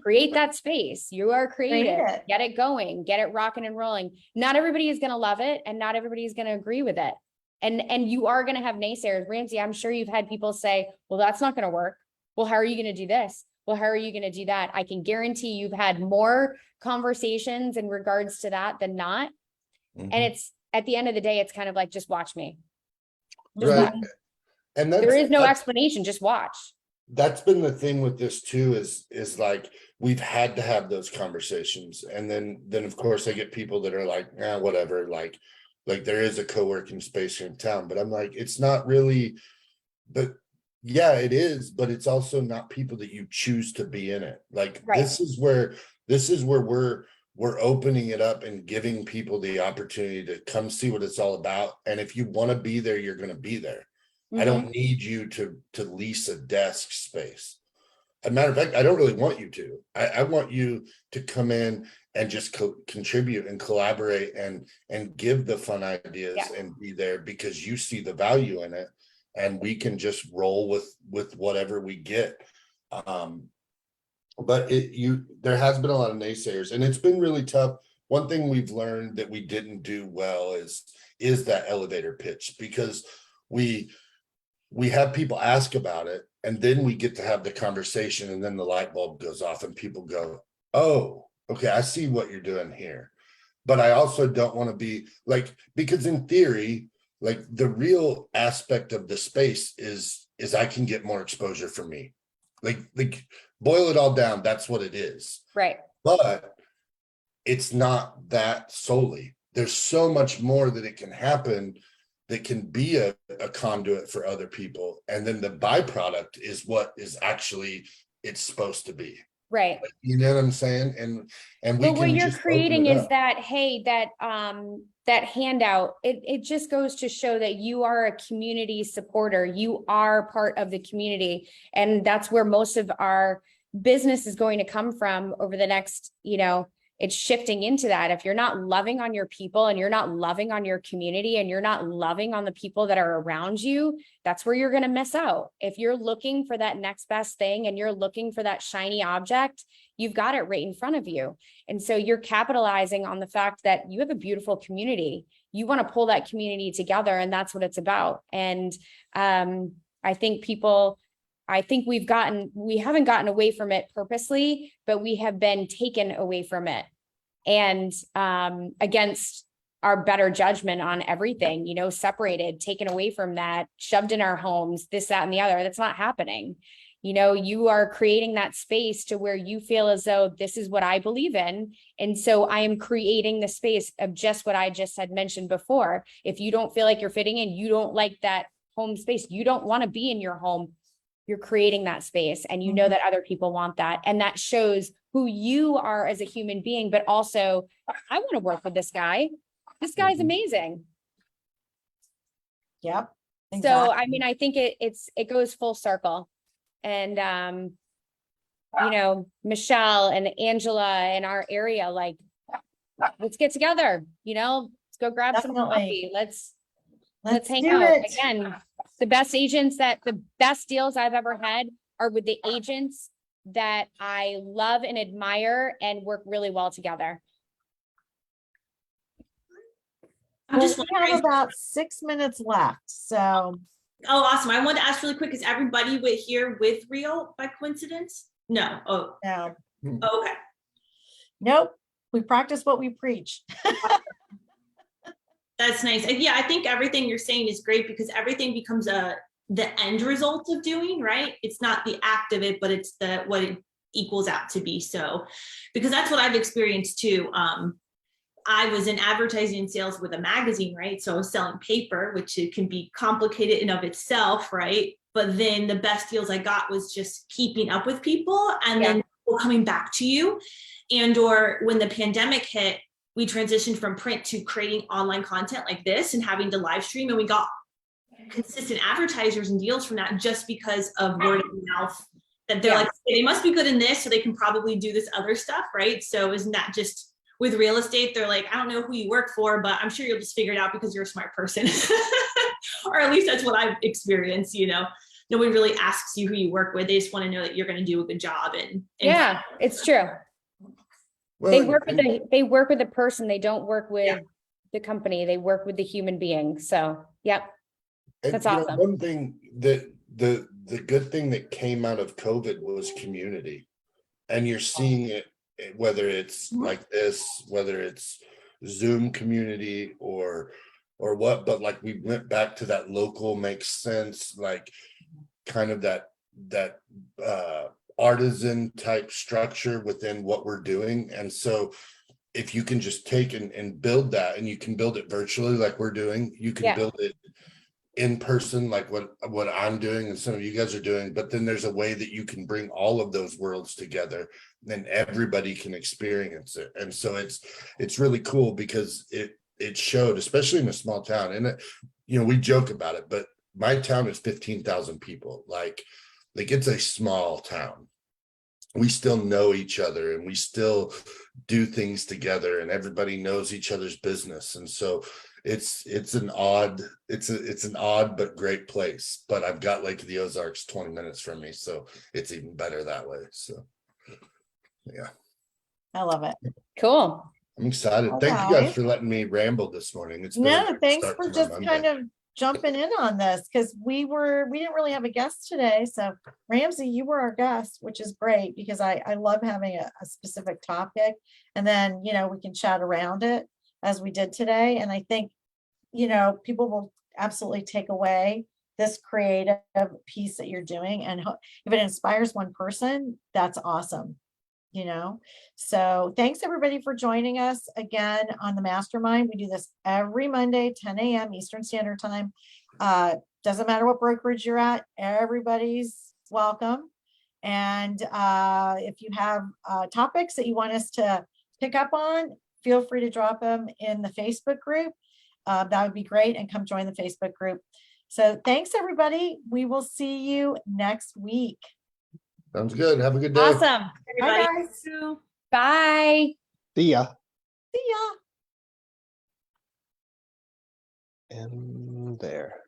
Create that space. You are creative. Create it. Get it going, get it rocking and rolling. Not everybody is going to love it and not everybody is going to agree with it. And you are going to have naysayers. Ramsey, I'm sure you've had people say, well, that's not going to work. Well, how are you going to do this? Well, how are you going to do that? I can guarantee you've had more conversations in regards to that than not. And it's at the end of the day, it's kind of like, just watch me. Just Right. watch. And There is no that's explanation. Just watch. that's been the thing with this too, is like we've had to have those conversations. And then of course I get people that are like, whatever, like there is a co-working space here in town, but I'm like, it's not really, but yeah, it is, but it's also not people that you choose to be in it. Like Right. this is where we're opening it up and giving people the opportunity to come see what it's all about. And if you want to be there, you're going to be there. I don't need you to lease a desk space. As a matter of fact, I don't really want you to. I want you to come in and just contribute and collaborate and give the fun ideas and be there because you see the value in it, and we can just roll with whatever we get. But there has been a lot of naysayers, and it's been really tough. One thing we've learned that we didn't do well is that elevator pitch, because we have people ask about it and then we get to have the conversation and then the light bulb goes off and people go, oh, okay, I see what you're doing here. But I also don't want to be like, because in theory, like the real aspect of the space is I can get more exposure for me. Like boil it all down, that's what it is. Right. But it's not that solely. There's so much more that it can happen that can be a conduit for other people. And then the byproduct is what is actually it's supposed to be. Right. You know what I'm saying? And we But what can you're just creating open it is up. that, hey, that handout, it just goes to show that you are a community supporter. You are part of the community. And that's where most of our business is going to come from over the next, you know, it's shifting into that. If you're not loving on your people and you're not loving on your community and you're not loving on the people that are around you, that's where you're going to miss out. If you're looking for that next best thing and you're looking for that shiny object, you've got it right in front of you. And so you're capitalizing on the fact that you have a beautiful community. You want to pull that community together, and that's what it's about. And I think we haven't gotten away from it purposely, but we have been taken away from it. And against our better judgment on everything, you know, separated, taken away from that, shoved in our homes, this, that, and the other. That's not happening. You know, you are creating that space to where you feel as though this is what I believe in. And so I am creating the space of just what I just had mentioned before. If you don't feel like you're fitting in, you don't like that home space. You don't want to be in your home. You're creating that space, and you know that other people want that. And that shows who you are as a human being, but also, I want to work with this guy. This guy's amazing. Yep. So, exactly. I mean, I think it goes full circle. And, you know, Michele and Angela in our area, like, let's get together, you know, let's go grab some Definitely. coffee. Let's hang do out. it. Again, the best deals I've ever had are with the agents that I love and admire and work really well together. I'm Well, just we have wondering. about 6 minutes left. So Oh, awesome. I wanted to ask really quick, is everybody here with Rio by coincidence? No. Oh, no, okay. nope. We practice what we preach. That's nice. Yeah, I think everything you're saying is great because everything becomes the end result of doing, right? It's not the act of it, but it's what it equals out to be. So, because that's what I've experienced too. I was in advertising and sales with a magazine, right? So I was selling paper, which it can be complicated in of itself, right? But then the best deals I got was just keeping up with people and then people coming back to you. And or when the pandemic hit, we transitioned from print to creating online content like this and having to live stream. And we got consistent advertisers and deals from that just because of word of mouth that they're like, hey, they must be good in this, so they can probably do this other stuff, right? So isn't that just with real estate? They're like, I don't know who you work for, but I'm sure you'll just figure it out because you're a smart person. Or at least that's what I've experienced, you know. Nobody really asks you who you work with. They just want to know that you're going to do a good job. And Yeah, it's true. Well, They work with the person. They don't work with the company. They work with the human being. So, yep. and, That's you know, awesome. one thing that the good thing that came out of COVID was community, and you're seeing it, whether it's like this, whether it's Zoom community or what, but like we went back to that local makes sense, like kind of that artisan type structure within what we're doing. And so if you can just take and build that, and you can build it virtually like we're doing, you can build it in person like what I'm doing and some of you guys are doing, but then there's a way that you can bring all of those worlds together and everybody can experience it. And so it's really cool because it showed, especially in a small town. And you know, we joke about it, but my town is 15,000 people. Like it's a small town. We still know each other and we still do things together and everybody knows each other's business. And so it's an odd but great place. But I've got Lake of the Ozarks 20 minutes from me, so it's even better that way. So yeah, I love it. Cool. I'm excited. All Thank you right. guys for letting me ramble this morning. It's been a No, great thanks start for to my just Monday. kind of jumping in on this because we didn't really have a guest today. So Ramsey, you were our guest, which is great because I love having a specific topic, and then, you know, we can chat around it as we did today. And I think, you know, people will absolutely take away this creative piece that you're doing. And if it inspires one person, that's awesome. You know, so thanks everybody for joining us again on the Mastermind. We do this every Monday, 10 a.m. Eastern Standard Time. Doesn't matter what brokerage you're at, everybody's welcome. And if you have topics that you want us to pick up on, feel free to drop them in the Facebook group. That would be great. And come join the Facebook group. So thanks everybody. We will see you next week. Sounds good. Have a good day. Awesome. everybody. Bye guys. Bye. See ya. See ya. And there.